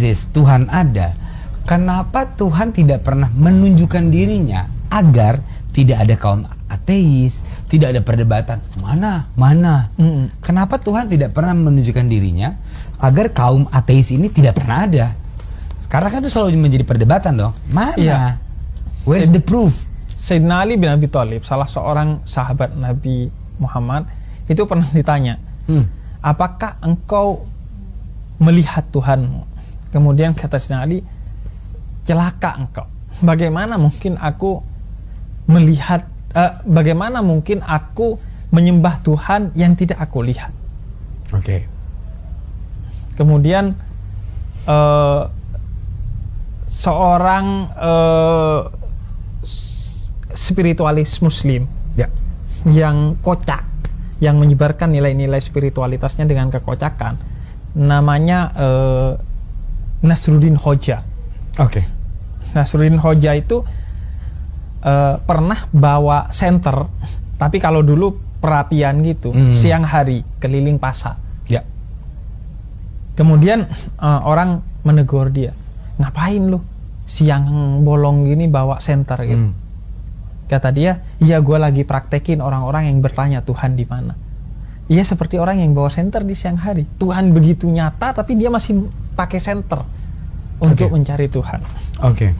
exist, Tuhan ada, kenapa Tuhan tidak pernah menunjukkan dirinya agar tidak ada kaum ateis, tidak ada perdebatan mana? Kenapa Tuhan tidak pernah menunjukkan dirinya agar kaum ateis ini tidak pernah ada? Karena kan itu selalu menjadi perdebatan dong. Mana? Iya. Where's the proof? Sayyidina Ali bin Abi Thalib, salah seorang sahabat Nabi Muhammad, itu pernah ditanya, apakah engkau melihat Tuhanmu? Kemudian kata Sayyidina Ali, celaka engkau. Bagaimana mungkin aku melihat, bagaimana mungkin aku menyembah Tuhan yang tidak aku lihat? Oke. Kemudian seorang spiritualis Muslim yang kocak, yang menyebarkan nilai-nilai spiritualitasnya dengan kekocakan, namanya Nasruddin Hoja. Oke. Nasruddin Hoja itu pernah bawa senter, tapi kalau dulu perapian gitu, siang hari keliling pasar. Ya. Kemudian orang menegur dia, ngapain lu siang bolong gini bawa senter gitu? Kata dia, iya gue lagi praktekin orang-orang yang bertanya Tuhan di mana. Iya, seperti orang yang bawa senter di siang hari. Tuhan begitu nyata tapi dia masih pakai senter untuk mencari Tuhan. Oke.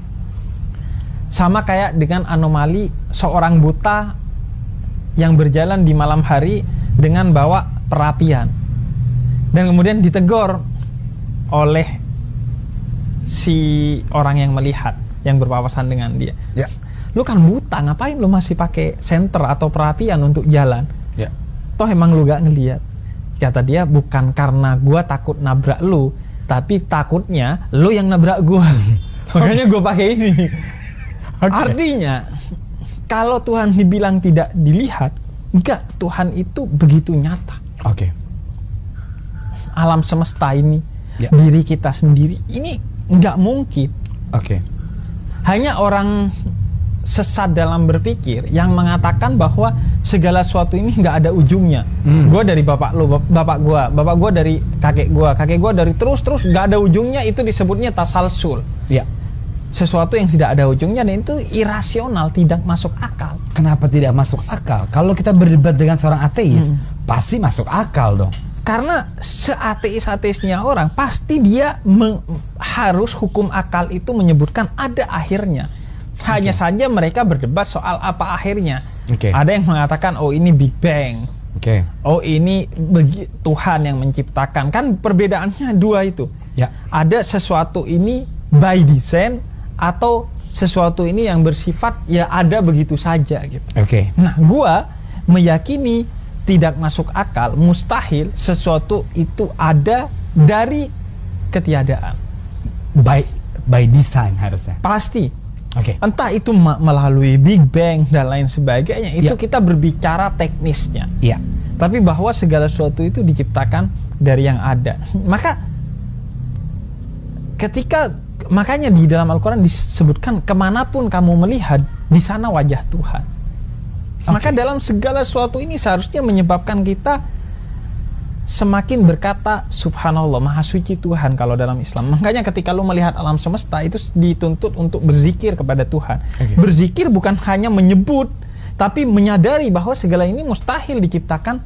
Sama kayak dengan anomali seorang buta yang berjalan di malam hari dengan bawa perapian. Dan kemudian ditegur oleh si orang yang melihat, yang berpapasan dengan dia. Ya. Lu kan buta, ngapain lu masih pakai senter atau perapian untuk jalan? Ya. Toh emang lu gak ngeliat. Kata dia, bukan karena gua takut nabrak lu, tapi takutnya lu yang nabrak gua. Makanya gua pakai ini. Artinya, kalau Tuhan dibilang tidak dilihat, enggak, Tuhan itu begitu nyata. Oke. Alam semesta ini, diri kita sendiri, ini enggak mungkin. Oke. Hanya orang sesat dalam berpikir yang mengatakan bahwa segala sesuatu ini nggak ada ujungnya. Gue dari bapak lu, bapak gue dari kakek gue dari terus nggak ada ujungnya, itu disebutnya tasalsul. Ya. Sesuatu yang tidak ada ujungnya, dan itu irasional, tidak masuk akal. Kenapa tidak masuk akal? Kalau kita berdebat dengan seorang ateis, pasti masuk akal dong. Karena seateis-ateisnya orang, pasti dia harus hukum akal itu menyebutkan ada akhirnya. Hanya saja mereka berdebat soal apa akhirnya. Ada yang mengatakan, oh ini Big Bang. Oh ini Tuhan yang menciptakan. Kan perbedaannya dua itu. Ya. Ada sesuatu ini by design, atau sesuatu ini yang bersifat ya ada begitu saja gitu. Nah, gua meyakini tidak masuk akal, mustahil sesuatu itu ada dari ketiadaan. By design harusnya. Pasti. Entah itu melalui Big Bang dan lain sebagainya, itu kita berbicara teknisnya. Tapi bahwa segala sesuatu itu diciptakan dari yang ada. Makanya di dalam Al-Quran disebutkan, kemanapun kamu melihat, di sana wajah Tuhan. Maka dalam segala sesuatu ini seharusnya menyebabkan kita semakin berkata subhanallah, maha suci Tuhan kalau dalam Islam. Makanya ketika lu melihat alam semesta, itu dituntut untuk berzikir kepada Tuhan. Berzikir bukan hanya menyebut, tapi menyadari bahwa segala ini mustahil diciptakan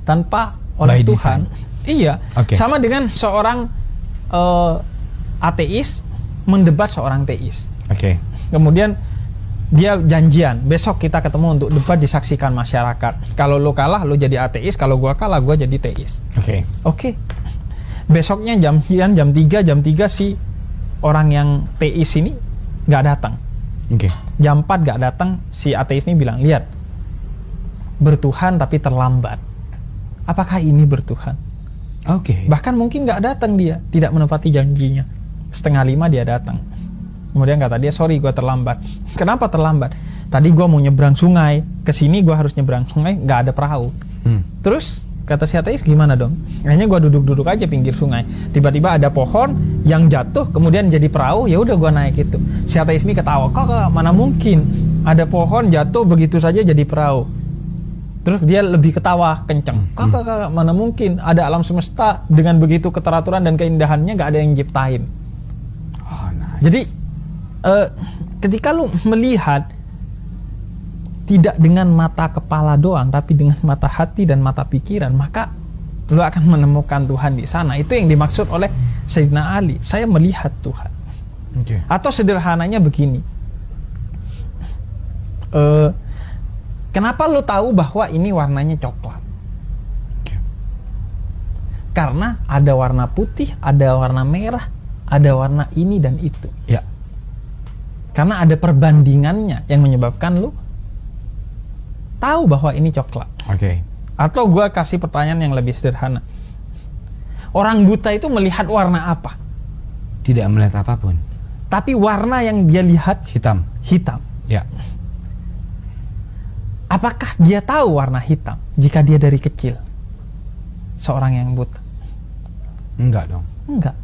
tanpa oleh Tuhan. Iya. Sama dengan seorang ateis mendebat seorang teis. Kemudian dia janjian, besok kita ketemu untuk debat, disaksikan masyarakat. Kalau lo kalah, lo jadi ateis. Kalau gua kalah, gua jadi teis. Besoknya jam 3 si orang yang teis ini gak datang. Jam 4 gak datang, si ateis ini bilang, lihat, bertuhan tapi terlambat. Apakah ini bertuhan? Bahkan mungkin gak datang, dia tidak menepati janjinya. 4:30 dia datang. Kemudian kata dia, sorry gue terlambat. Kenapa terlambat? Tadi gue mau nyebrang sungai, kesini gue harus nyebrang sungai, nggak ada perahu. Terus kata si ateis, gimana dong? Akhirnya gue duduk-duduk aja pinggir sungai. Tiba-tiba ada pohon yang jatuh, kemudian jadi perahu. Ya udah gue naik itu. Si ateis ini ketawa, kok mana mungkin ada pohon jatuh begitu saja jadi perahu? Terus dia lebih ketawa kenceng. Kakak, mana mungkin ada alam semesta dengan begitu keteraturan dan keindahannya gak ada yang ciptain. Oh, nice. Jadi ketika lu melihat tidak dengan mata kepala doang, tapi dengan mata hati dan mata pikiran, maka lu akan menemukan Tuhan di sana. Itu yang dimaksud oleh Sayyidina Ali. Saya melihat Tuhan. Okay. Atau sederhananya begini. Kenapa lu tahu bahwa ini warnanya coklat? Okay. Karena ada warna putih, ada warna merah, ada warna ini dan itu. Ya. Karena ada perbandingannya yang menyebabkan lu tahu bahwa ini coklat. Oke. Okay. Atau gue kasih pertanyaan yang lebih sederhana. Orang buta itu melihat warna apa? Tidak melihat apapun. Tapi warna yang dia lihat Hitam. hitam. Ya. Apakah dia tahu warna hitam jika dia dari kecil seorang yang buta? Enggak dong. Enggak.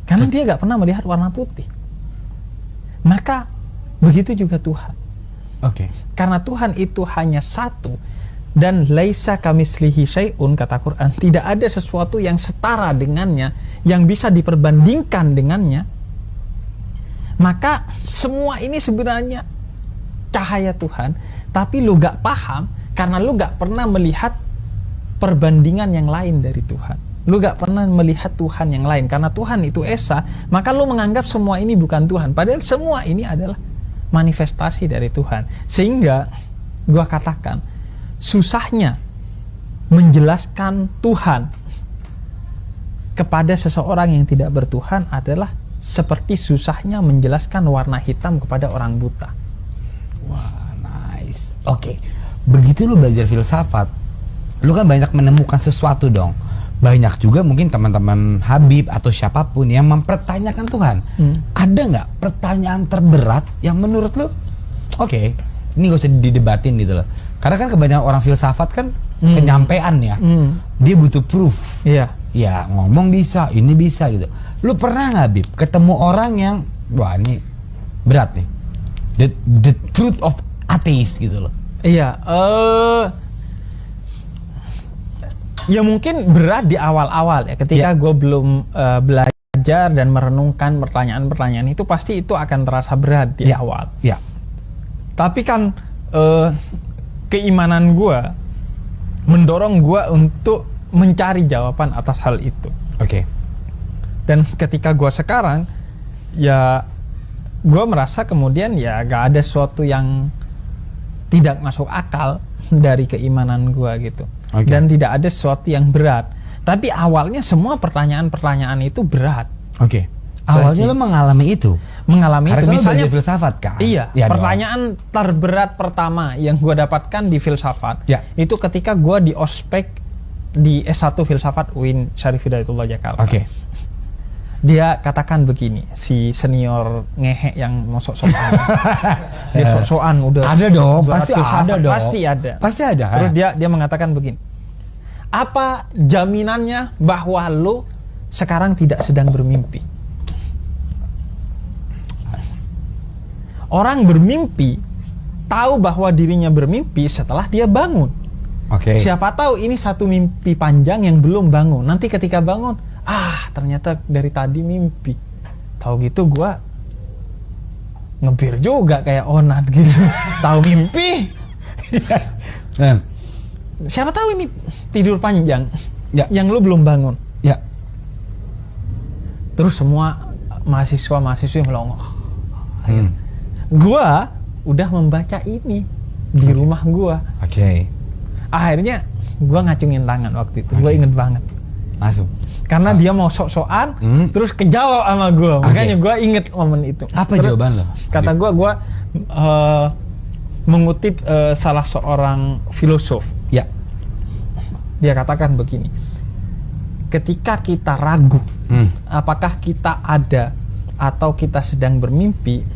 Karena dia gak pernah melihat warna putih. Maka begitu juga Tuhan. Oke. Karena Tuhan itu hanya satu dan laisa kamislihi syai'un, kata Quran, tidak ada sesuatu yang setara dengannya, yang bisa diperbandingkan dengannya. Maka semua ini sebenarnya cahaya Tuhan, tapi lu gak paham karena lu gak pernah melihat perbandingan yang lain dari Tuhan. Lu gak pernah melihat Tuhan yang lain. Karena Tuhan itu Esa, maka lu menganggap semua ini bukan Tuhan, padahal semua ini adalah manifestasi dari Tuhan. Sehingga gua katakan, susahnya menjelaskan Tuhan kepada seseorang yang tidak bertuhan adalah seperti susahnya menjelaskan warna hitam kepada orang buta. Wah, nice. Oke. Begitu lu belajar filsafat, lu kan banyak menemukan sesuatu dong. Banyak juga mungkin teman-teman Habib atau siapapun yang mempertanyakan Tuhan. Ada nggak pertanyaan terberat yang menurut lu, oke, ini gak usah didebatin gitu loh. Karena kan kebanyakan orang filsafat kan penyampaian ya. Dia butuh proof. Iya. Ya ngomong bisa, ini bisa gitu. Lu pernah nggak Habib ketemu orang yang, wah ini berat nih, the truth of atheist gitu loh. Iya. Ya mungkin berat di awal-awal ya, ketika gue belum belajar dan merenungkan pertanyaan-pertanyaan itu, pasti itu akan terasa berat di awal. Ya. Tapi kan keimanan gue mendorong gue untuk mencari jawaban atas hal itu. Oke. Dan ketika gue sekarang, ya gue merasa kemudian ya gak ada sesuatu yang tidak masuk akal dari keimanan gue gitu. Okay. Dan tidak ada sesuatu yang berat. Tapi awalnya semua pertanyaan-pertanyaan itu berat. Oke. Awalnya lo mengalami itu. Mengalami karena itu. Misalnya filsafat kan. Iya. Ya pertanyaan terberat pertama yang gue dapatkan di filsafat itu ketika gue di ospek di S1 filsafat UIN Syarif Hidayatullah Jakarta. Oke. Dia katakan begini, si senior ngehe yang mau sok-sokan. Dia sok-sokan udah. Ada dong, pasti ada dong. Pasti ada. Terus dia mengatakan begini. Apa jaminannya bahwa lo sekarang tidak sedang bermimpi? Orang bermimpi tahu bahwa dirinya bermimpi setelah dia bangun. Oke. Siapa tahu ini satu mimpi panjang yang belum bangun. Nanti ketika bangun, ternyata dari tadi mimpi. Tahu gitu gua ngebir juga kayak Onat gitu. Tahu mimpi. Siapa tahu ini tidur panjang yang lu belum bangun. Ya. Terus semua mahasiswa melongo. Gua udah membaca ini di rumah gua. Oke. Akhirnya gua ngacungin tangan waktu itu. Gua inget banget. Langsung. Karena dia mau sok-sokan, terus kejawab sama gue. Makanya gue inget momen itu. Apa terus, jawaban lo? Kata gue mengutip salah seorang filosof. Ya. Dia katakan begini. Ketika kita ragu, apakah kita ada atau kita sedang bermimpi,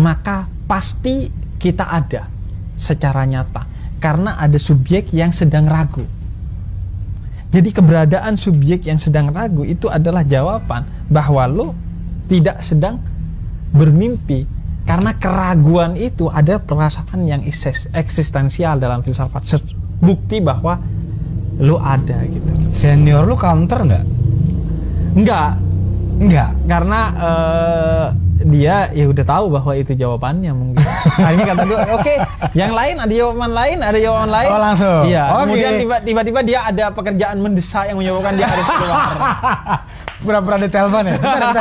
maka pasti kita ada secara nyata. Karena ada subjek yang sedang ragu. Jadi keberadaan subjek yang sedang ragu itu adalah jawaban bahwa lo tidak sedang bermimpi. Karena keraguan itu ada perasaan yang eksistensial dalam filsafat. bukti bahwa lu ada gitu. Senior lu counter nggak? Enggak, karena dia ya udah tahu bahwa itu jawabannya mungkin. Akhirnya kata gue, oke, yang lain ada jawaban lain. Oh langsung. Iya. Okay. Kemudian tiba-tiba dia ada pekerjaan mendesak yang menyebabkan dia harus keluar. Pura-pura ada telepon ya?